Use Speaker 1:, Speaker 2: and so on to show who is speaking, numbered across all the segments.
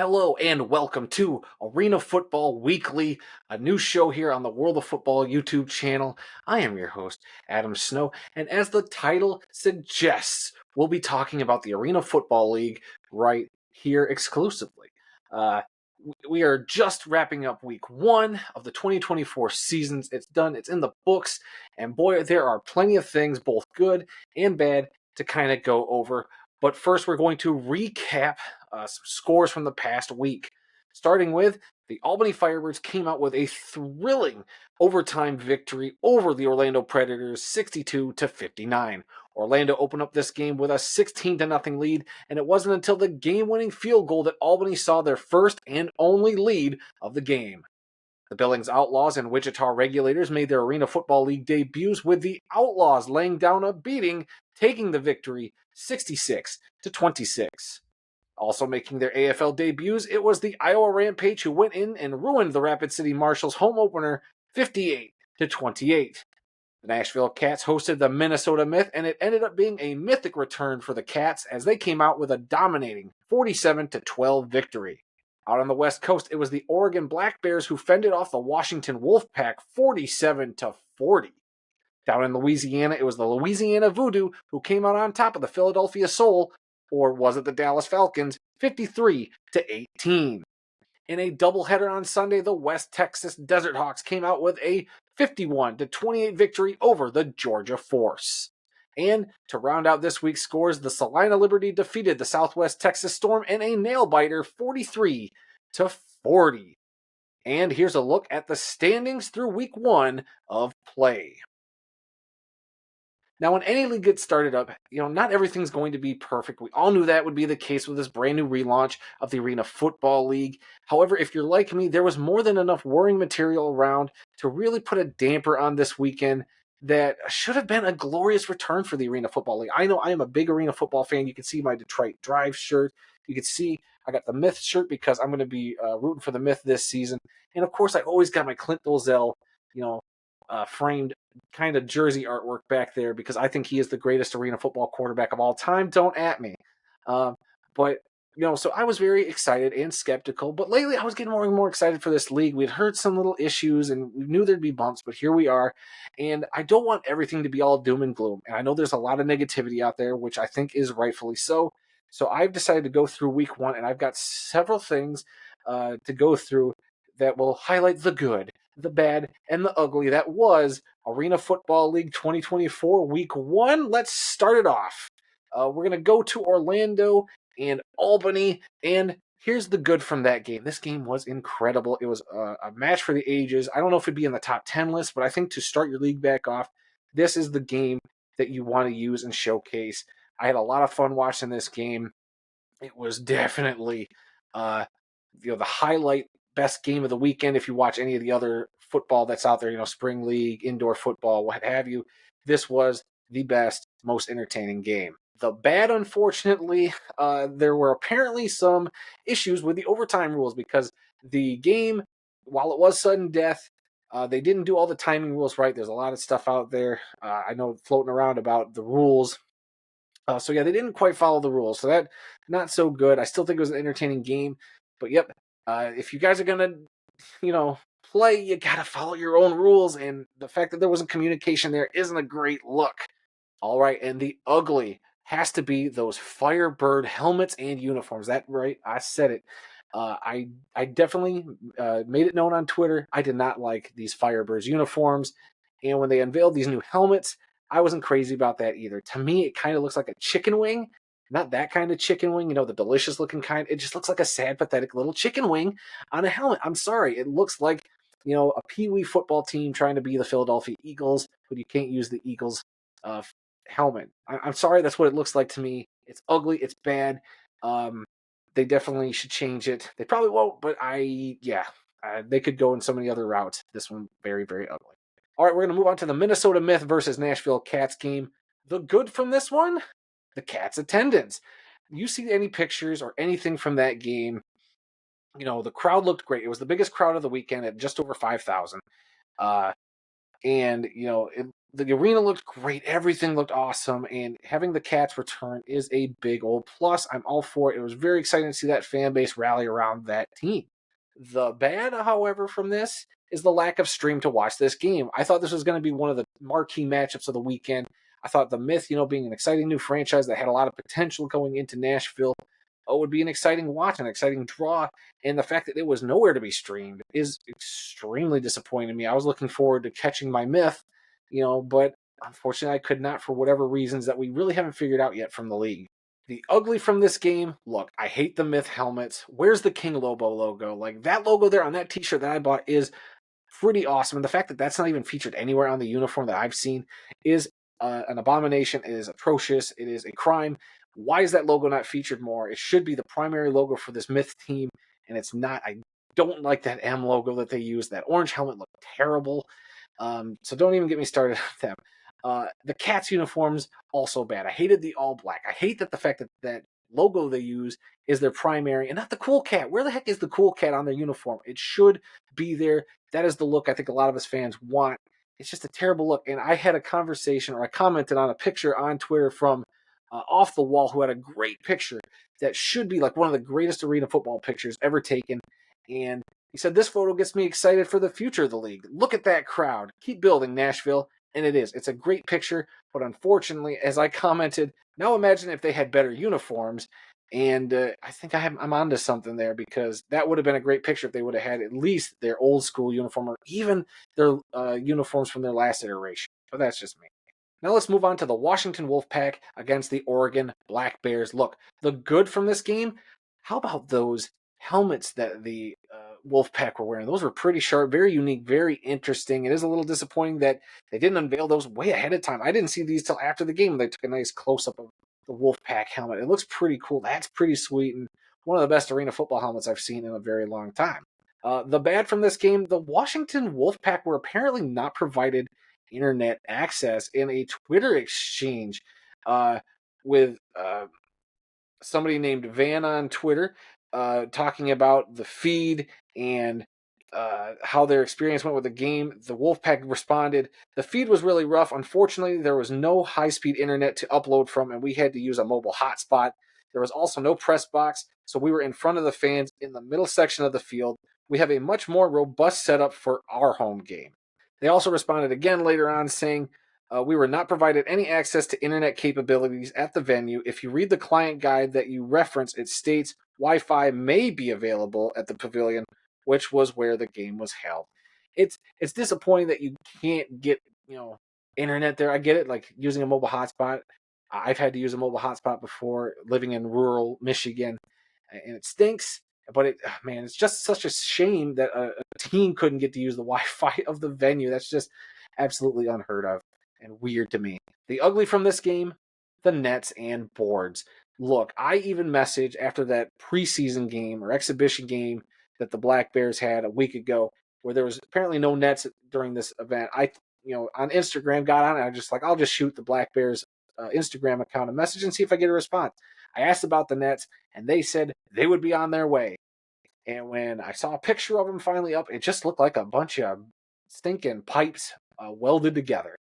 Speaker 1: Hello and welcome to Arena Football Weekly, a new show here on the World of Football YouTube channel. I am your host, Adam Snow, and as the title suggests, we'll be talking about the Arena Football League right here exclusively. We are just wrapping up week 1 of the 2024 seasons. It's done, it's in the books, and boy, there are plenty of things, both good and bad, to kind of go over. But first, we're going to recap some scores from the past week. Starting with the Albany Firebirds came out with a thrilling overtime victory over the Orlando Predators, 62-59. Orlando opened up this game with a 16-0 lead, and it wasn't until the game-winning field goal that Albany saw their first and only lead of the game. The Billings Outlaws and Wichita Regulators made their Arena Football League debuts, with the Outlaws laying down a beating, taking the victory 66-26. Also making their AFL debuts, it was the Iowa Rampage who went in and ruined the Rapid City Marshals home opener 58-28. The Nashville Cats hosted the Minnesota Myth, and it ended up being a mythic return for the Cats as they came out with a dominating 47-12 victory. Out on the West Coast, it was the Oregon Black Bears who fended off the Washington Wolfpack 47-40. Down in Louisiana, it was the Louisiana Voodoo who came out on top of the Philadelphia Soul, or was it the Dallas Falcons, 53-18. In a doubleheader on Sunday, the West Texas Desert Hawks came out with a 51-28 victory over the Georgia Force. And to round out this week's scores, the Salina Liberty defeated the Southwest Texas Storm in a nail-biter 43-40. And here's a look at the standings through week 1 of play. Now, when any league gets started up, not everything's going to be perfect. We all knew that would be the case with this brand new relaunch of the Arena Football League. However, if you're like me, there was more than enough worrying material around to really put a damper on this weekend that should have been a glorious return for the Arena Football League. I know I am a big Arena Football fan. You can see my Detroit Drive shirt. You can see I got the Myth shirt because I'm going to be rooting for the Myth this season. And of course, I always got my Clint Dolzell, framed kind of jersey artwork back there because I think he is the greatest Arena Football quarterback of all time. Don't at me. So I was very excited and skeptical, but lately I was getting more and more excited for this league. We'd heard some little issues and we knew there'd be bumps, but here we are. And I don't want everything to be all doom and gloom. And I know there's a lot of negativity out there, which I think is rightfully so. So I've decided to go through week 1, and I've got several things to go through that will highlight the good, the bad, and the ugly that was Arena Football League 2024 Week 1. Let's start it off. We're going to go to Orlando and Albany, and here's the good from that game. This game was incredible. It was a match for the ages. I don't know if it'd be in the top 10 list, but I think to start your league back off, this is the game that you want to use and showcase. I had a lot of fun watching this game. It was definitely the highlight, best game of the weekend. If you watch any of the other football that's out there, spring league, indoor football, what have you, this was the best, most entertaining game. The bad, unfortunately, there were apparently some issues with the overtime rules because the game, while it was sudden death, they didn't do all the timing rules right. There's a lot of stuff out there, I know, floating around about the rules. They didn't quite follow the rules. So that, not so good. I still think it was an entertaining game. But yep, if you guys are going to, play, you got to follow your own rules. And the fact that there wasn't communication there isn't a great look. All right, and the ugly has to be those Firebird helmets and uniforms. That right, I said it. I definitely made it known on Twitter. I did not like these Firebirds uniforms. And when they unveiled these new helmets, I wasn't crazy about that either. To me, it kind of looks like a chicken wing. Not that kind of chicken wing, the delicious looking kind. It just looks like a sad, pathetic little chicken wing on a helmet. I'm sorry. It looks like, a Pee-wee football team trying to be the Philadelphia Eagles, but you can't use the Eagles helmet. I'm sorry. That's what it looks like to me. It's ugly. It's bad. They definitely should change it. They probably won't, but they could go in so many other routes. This one, very, very ugly. All right, we're going to move on to the Minnesota Myth versus Nashville Cats game. The good from this one, the Cats' attendance. You see any pictures or anything from that game, the crowd looked great. It was the biggest crowd of the weekend at just over 5,000. the arena looked great. Everything looked awesome. And having the Cats return is a big old plus. I'm all for it. It was very exciting to see that fan base rally around that team. The bad, however, from this is the lack of stream to watch this game. I thought this was going to be one of the marquee matchups of the weekend. I thought the Myth, being an exciting new franchise that had a lot of potential going into Nashville, would be an exciting watch, an exciting draw. And the fact that it was nowhere to be streamed is extremely disappointing to me. I was looking forward to catching my Myth, but unfortunately I could not for whatever reasons that we really haven't figured out yet from the league. The ugly from this game, look, I hate the Myth helmets. Where's the King Lobo logo? Like, that logo there on that t-shirt that I bought is pretty awesome. And the fact that that's not even featured anywhere on the uniform that I've seen is an abomination. It is atrocious. It is a crime. Why is that logo not featured more? It should be the primary logo for this Myth team, and it's not. I don't like that M logo that they use. That orange helmet looked terrible. So don't even get me started on them. The Cats uniforms, also bad. I hated the all black. I hate that the fact that that logo they use is their primary and not the cool cat. Where the heck is the cool cat on their uniform? It should be there. That is the look I think a lot of us fans want. It's just a terrible look. And I had a conversation, or I commented on a picture on Twitter from Off the Wall, who had a great picture that should be like one of the greatest arena football pictures ever taken. And he said, "This photo gets me excited for the future of the league. Look at that crowd. Keep building, Nashville." And it is. It's a great picture. But unfortunately, as I commented, now imagine if they had better uniforms. And I think I'm onto something there, because that would have been a great picture if they would have had at least their old school uniform, or even their uniforms from their last iteration. But that's just me. Now let's move on to the Washington Wolfpack against the Oregon Black Bears. Look, the good from this game, how about those helmets that the Wolfpack were wearing? Those were pretty sharp, very unique, very interesting. It is a little disappointing that they didn't unveil those way ahead of time. I didn't see these till after the game. They took a nice close-up of the Wolfpack helmet. It looks pretty cool. That's pretty sweet, and one of the best arena football helmets I've seen in a very long time. The bad from this game, the Washington Wolfpack were apparently not provided internet access in a Twitter exchange with somebody named Van on Twitter, talking about the feed and how their experience went with the game. The Wolfpack responded, "The feed was really rough. Unfortunately, there was no high-speed internet to upload from, and we had to use a mobile hotspot. There was also no press box, so we were in front of the fans in the middle section of the field. We have a much more robust setup for our home game." They also responded again later on saying, "We were not provided any access to internet capabilities at the venue. If you read the client guide that you reference, it states Wi-Fi may be available at the pavilion, which was where the game was held." It's disappointing that you can't get internet there. I get it, like using a mobile hotspot. I've had to use a mobile hotspot before living in rural Michigan, and it stinks. But man, it's just such a shame that a team couldn't get to use the Wi-Fi of the venue. That's just absolutely unheard of and weird to me. The ugly from this game, the nets and boards. Look, I even messaged after that preseason game or exhibition game that the Black Bears had a week ago, where there was apparently no nets during this event. I, on Instagram got on it. I just like, I'll just shoot the Black Bears Instagram account a message and see if I get a response. I asked about the nets, and they said they would be on their way. And when I saw a picture of them finally up, it just looked like a bunch of stinking pipes welded together.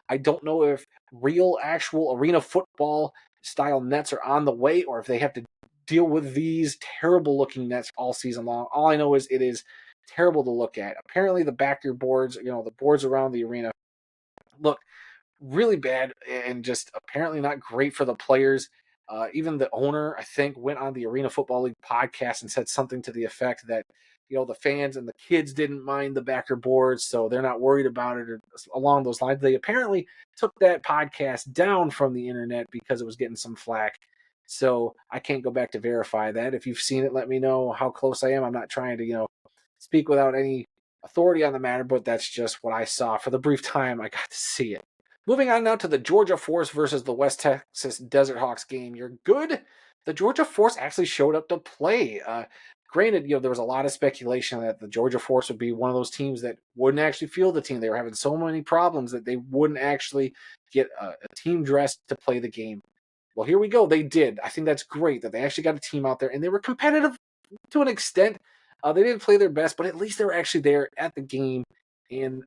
Speaker 1: I don't know if real, actual arena football style nets are on the way, or if they have to deal with these terrible looking nets all season long. All I know is it is terrible to look at. Apparently, the backer boards, the boards around the arena, look really bad and just apparently not great for the players. Even the owner, I think, went on the Arena Football League podcast and said something to the effect that, the fans and the kids didn't mind the backer boards, so they're not worried about it, or along those lines. They apparently took that podcast down from the internet because it was getting some flack. So I can't go back to verify that. If you've seen it, let me know how close I am. I'm not trying to, speak without any authority on the matter, but that's just what I saw for the brief time I got to see it. Moving on now to the Georgia Force versus the West Texas Desert Hawks game. You're good. The Georgia Force actually showed up to play. Granted, there was a lot of speculation that the Georgia Force would be one of those teams that wouldn't actually field the team. They were having so many problems that they wouldn't actually get a team dressed to play the game. Well, here we go. They did. I think that's great that they actually got a team out there, and they were competitive to an extent. They didn't play their best, but at least they were actually there at the game, and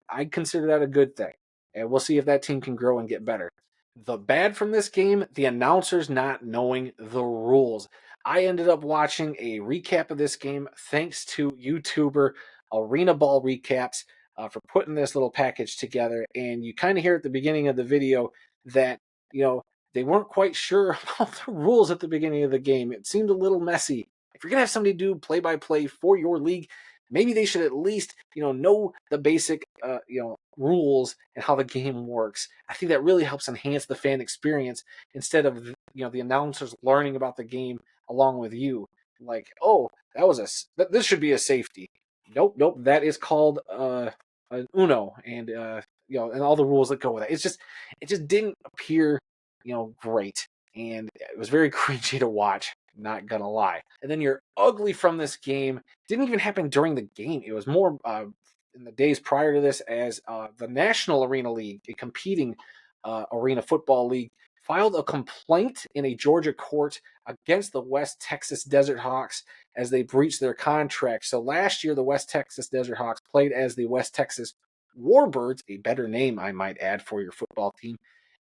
Speaker 1: I consider that a good thing. And we'll see if that team can grow and get better. The bad from this game, the announcers not knowing the rules. I ended up watching a recap of this game thanks to YouTuber Arena Ball Recaps for putting this little package together. And you kind of hear at the beginning of the video that, you know, they weren't quite sure about the rules at the beginning of the game. It seemed a little messy. If you're going to have somebody do play-by-play for your league, maybe they should at least, know the basic, rules and how the game works. I think that really helps enhance the fan experience instead of, the announcers learning about the game along with you. Like, oh, this should be a safety. Nope, that is called an Uno, and and all the rules that go with it. It just didn't appear, great, and it was very cringy to watch. Not gonna lie. And then you're ugly from this game didn't even happen during the game. It was more in the days prior to this, as the National Arena League, a competing arena football league, filed a complaint in a Georgia court against the West Texas Desert Hawks as they breached their contract. So last year, the West Texas Desert Hawks played as the West Texas Warbirds, a better name, I might add, for your football team,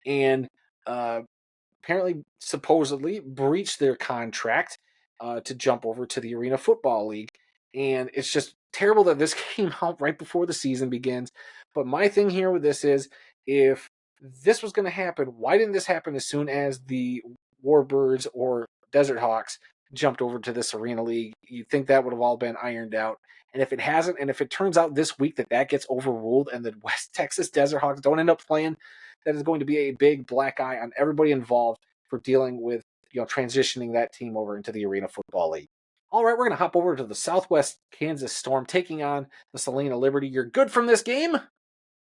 Speaker 1: and apparently, supposedly, breached their contract to jump over to the Arena Football League. And it's just terrible that this came out right before the season begins. But my thing here with this is, if this was going to happen, why didn't this happen as soon as the Warbirds or Desert Hawks jumped over to this Arena League? You'd think that would have all been ironed out. And if it hasn't, and if it turns out this week that gets overruled and the West Texas Desert Hawks don't end up playing, that is going to be a big black eye on everybody involved for dealing with, transitioning that team over into the Arena Football League. All right, we're going to hop over to the Southwest Kansas Storm taking on the Salina Liberty. You're good from this game?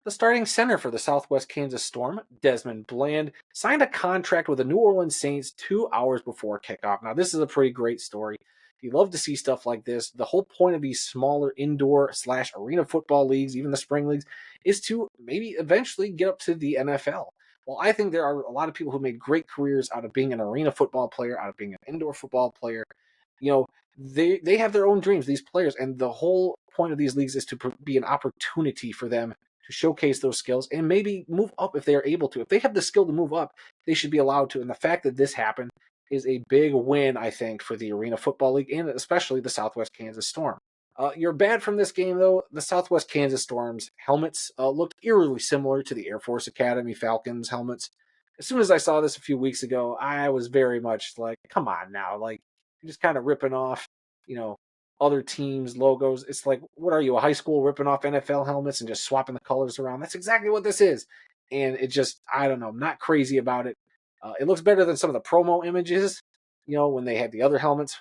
Speaker 1: The starting center for the Southwest Kansas Storm, Desmond Bland, signed a contract with the New Orleans Saints 2 hours before kickoff. Now, this is a pretty great story. You love to see stuff like this. The whole point of these smaller indoor/arena football leagues, even the spring leagues, is to maybe eventually get up to the NFL. Well, I think there are a lot of people who made great careers out of being an arena football player, out of being an indoor football player. They have their own dreams, these players, and the whole point of these leagues is to be an opportunity for them to showcase those skills and maybe move up if they are able to. If they have the skill to move up, they should be allowed to. And the fact that this happened is a big win, I think, for the Arena Football League and especially the Southwest Kansas Storm. You're bad from this game, though. The Southwest Kansas Storm's helmets looked eerily similar to the Air Force Academy Falcons helmets. As soon as I saw this a few weeks ago, I was very much like, come on now. Like, you're just kind of ripping off, other teams' logos. It's like, what are you, a high school ripping off NFL helmets and just swapping the colors around? That's exactly what this is. And it just, I don't know, I'm not crazy about it. It looks better than some of the promo images, when they had the other helmets.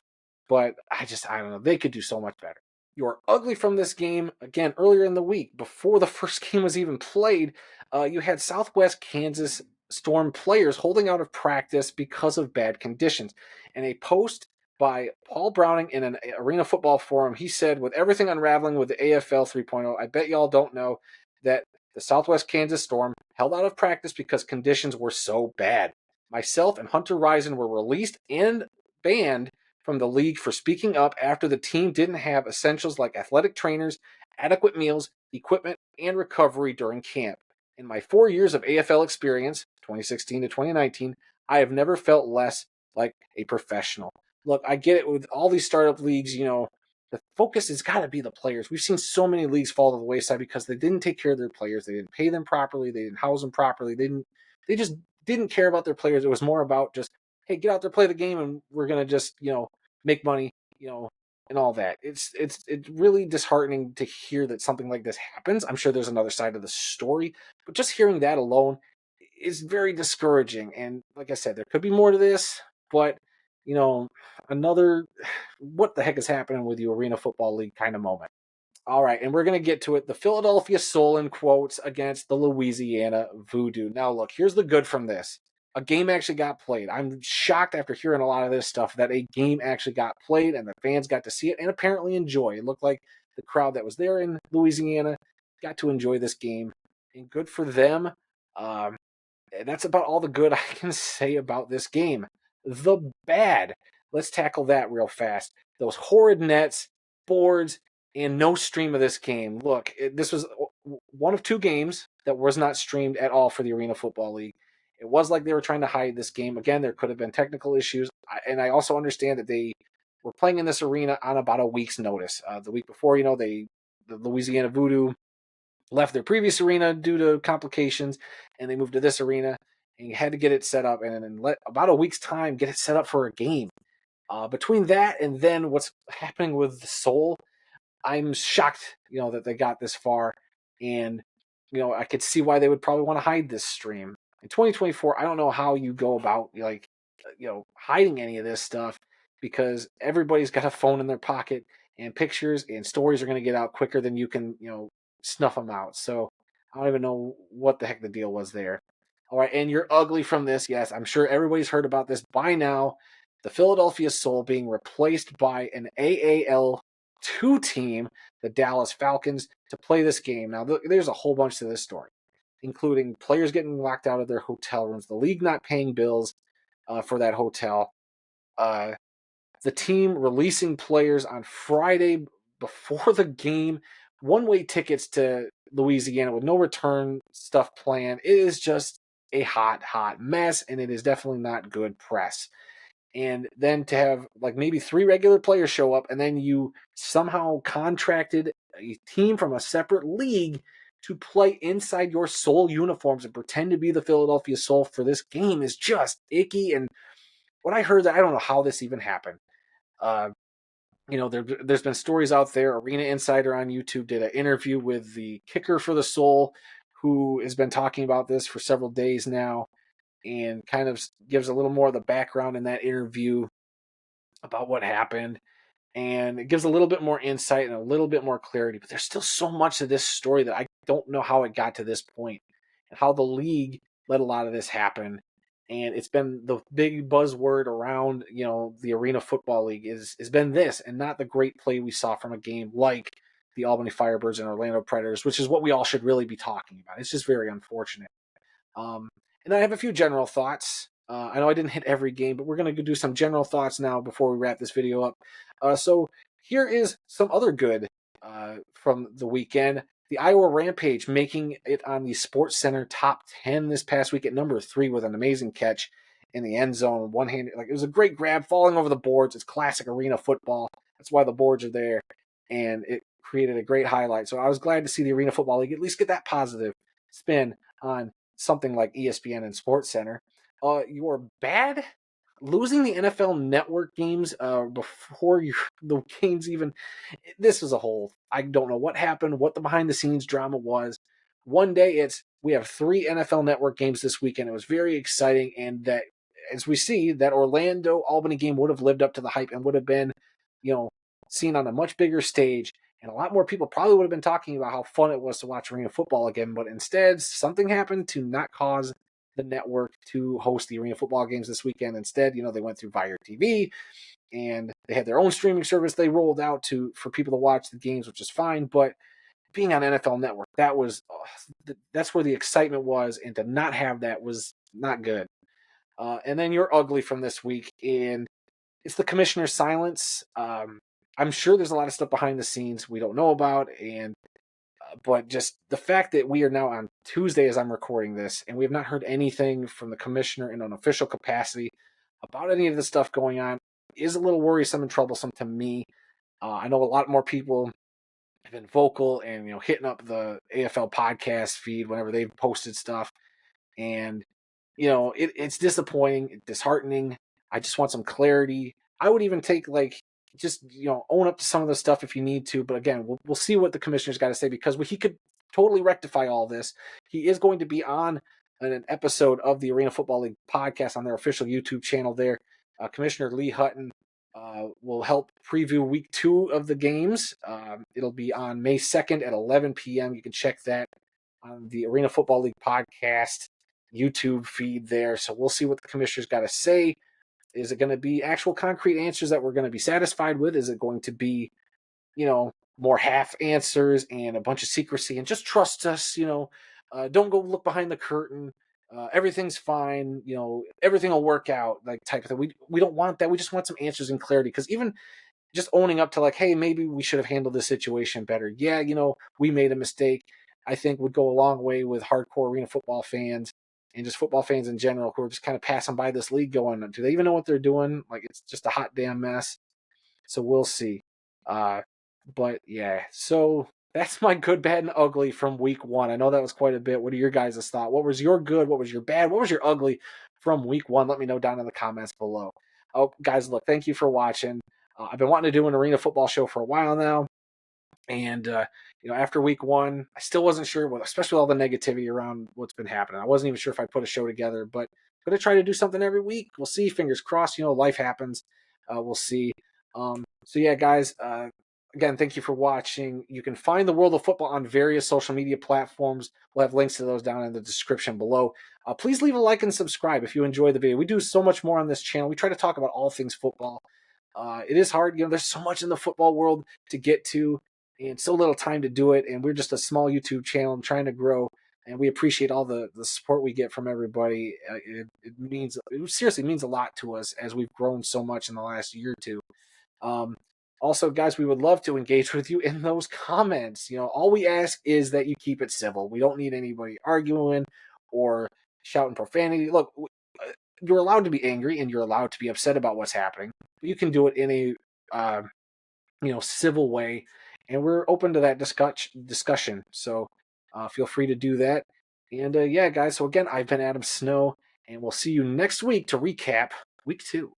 Speaker 1: But I don't know. They could do so much better. You're ugly from this game. Again, earlier in the week, before the first game was even played, you had Southwest Kansas Storm players holding out of practice because of bad conditions. In a post by Paul Browning in an Arena Football forum, he said, with everything unraveling with the AFL 3.0, I bet y'all don't know that the Southwest Kansas Storm held out of practice because conditions were so bad. Myself and Hunter Rison were released and banned from the league for speaking up after the team didn't have essentials like athletic trainers, adequate meals, equipment, and recovery during camp. In my 4 years of AFL experience, 2016 to 2019, I have never felt less like a professional. Look, I get it with all these startup leagues, the focus has got to be the players. We've seen so many leagues fall to the wayside because they didn't take care of their players. They didn't pay them properly. They didn't house them properly. They just didn't care about their players. It was more about just, hey, get out there, play the game, and we're going to just, make money, and all that. It's really disheartening to hear that something like this happens. I'm sure there's another side of the story, but just hearing that alone is very discouraging. And like I said, there could be more to this, but another what the heck is happening with the Arena Football League kind of moment. All right, and we're going to get to it. The Philadelphia Soul in quotes against the Louisiana Voodoo. Now, look, here's the good from this. A game actually got played. I'm shocked after hearing a lot of this stuff that a game actually got played and the fans got to see it and apparently enjoy. It looked like the crowd that was there in Louisiana got to enjoy this game, and good for them. That's about all the good I can say about this game. The bad. Let's tackle that real fast. Those horrid nets, boards, and no stream of this game. Look, this was one of two games that was not streamed at all for the Arena Football League. It was like they were trying to hide this game. Again, there could have been technical issues. And I also understand that they were playing in this arena on about a week's notice. The week before, the Louisiana Voodoo left their previous arena due to complications, and they moved to this arena, and you had to get it set up, and in about a week's time, get it set up for a game. Between that and then what's happening with the Soul, I'm shocked, that they got this far, and I could see why they would probably want to hide this stream. In 2024, I don't know how you go about hiding any of this stuff, because everybody's got a phone in their pocket, and pictures and stories are going to get out quicker than you can, snuff them out. So I don't even know what the heck the deal was there. All right, and you're ugly from this. Yes, I'm sure everybody's heard about this by now. The Philadelphia Soul being replaced by an AAL2 team, the Dallas Falcons, to play this game. Now, there's a whole bunch to this story, including players getting locked out of their hotel rooms, the league not paying bills for that hotel, the team releasing players on Friday before the game, one-way tickets to Louisiana with no return stuff planned. It is just a hot, hot mess, and it is definitely not good press. And then to have maybe 3 regular players show up, and then you somehow contracted a team from a separate league to play inside your Soul uniforms and pretend to be the Philadelphia Soul for this game is just icky. And when I heard that, I don't know how this even happened. There's been stories out there. Arena Insider on YouTube did an interview with the kicker for the Soul, who has been talking about this for several days now, and kind of gives a little more of the background in that interview about what happened. And it gives a little bit more insight and a little bit more clarity. But there's still so much of this story that I don't know how it got to this point and how the league let a lot of this happen. And it's been the big buzzword around, the Arena Football League has been this, and not the great play we saw from a game like the Albany Firebirds and Orlando Predators, which is what we all should really be talking about. It's just very unfortunate. And I have a few general thoughts. I know I didn't hit every game, but we're going to do some general thoughts now before we wrap this video up. So here is some other good from the weekend. The Iowa Rampage making it on the SportsCenter top 10 this past week at number 3 with an amazing catch in the end zone. One-handed, it was a great grab, falling over the boards. It's classic arena football. That's why the boards are there, and it created a great highlight. So I was glad to see the Arena Football League at least get that positive spin on something like ESPN and SportsCenter. You're bad losing the NFL Network games before the games even. This was a whole. I don't know what happened, what the behind the scenes drama was. One day we have 3 NFL Network games this weekend. It was very exciting, and that, as we see, that Orlando Albany game would have lived up to the hype and would have been, seen on a much bigger stage. And a lot more people probably would have been talking about how fun it was to watch arena football again. But instead, something happened to not cause the network to host the arena football games this weekend. Instead, they went through Vire TV, and they had their own streaming service they rolled out for people to watch the games, which is fine. But being on NFL Network, that's where the excitement was, and to not have that was not good. And then you're ugly from this week, and it's the commissioner's silence. I'm sure there's a lot of stuff behind the scenes we don't know about, but just the fact that we are now on Tuesday as I'm recording this, and we have not heard anything from the commissioner in an official capacity about any of the stuff going on is a little worrisome and troublesome to me. I know a lot more people have been vocal and hitting up the AFL podcast feed whenever they've posted stuff, and it's disappointing, disheartening. I just want some clarity. I would even take just own up to some of the stuff if you need to, but again, we'll see what the commissioner's got to say, because he could totally rectify all this. He is going to be on an episode of the Arena Football League podcast on their official YouTube channel there. Commissioner Lee Hutton will help preview week 2 of the games. It'll be on May 2nd at 11 p.m. You can check that on the Arena Football League podcast YouTube feed there. So we'll see what the commissioner's got to say. Is it going to be actual concrete answers that we're going to be satisfied with? Is it going to be, more half answers and a bunch of secrecy and just trust us, don't go look behind the curtain. Everything's fine. Everything will work out, type of thing. We don't want that. We just want some answers and clarity, because even just owning up to hey, maybe we should have handled this situation better. Yeah, we made a mistake. I think would go a long way with hardcore arena football fans and just football fans in general who are just kind of passing by this league going, do they even know what they're doing? Like, it's just a hot damn mess. So we'll see. Uh, but yeah, so that's my good, bad, and ugly from week one. I know that was quite a bit. What are your guys' thoughts? What was your good? What was your bad? What was your ugly from week one? Let me know down in the comments below. Oh, guys, look, thank you for watching. I've been wanting to do an arena football show for a while now. And, after week one, I still wasn't sure, especially with all the negativity around what's been happening. I wasn't even sure if I'd put a show together, but I'm going to try to do something every week. We'll see. Fingers crossed. Life happens. We'll see. So, yeah, guys, again, thank you for watching. You can find the World of Football on various social media platforms. We'll have links to those down in the description below. Please leave a like and subscribe if you enjoy the video. We do so much more on this channel. We try to talk about all things football. It is hard. There's so much in the football world to get to and so little time to do it. And we're just a small YouTube channel and trying to grow. And we appreciate all the support we get from everybody. It seriously means a lot to us as we've grown so much in the last year or two. Also, guys, we would love to engage with you in those comments. All we ask is that you keep it civil. We don't need anybody arguing or shouting profanity. Look, you're allowed to be angry and you're allowed to be upset about what's happening. But you can do it in a civil way, and we're open to that discussion. So feel free to do that. And yeah, guys. So again, I've been Adam Snow, and we'll see you next week to recap week 2.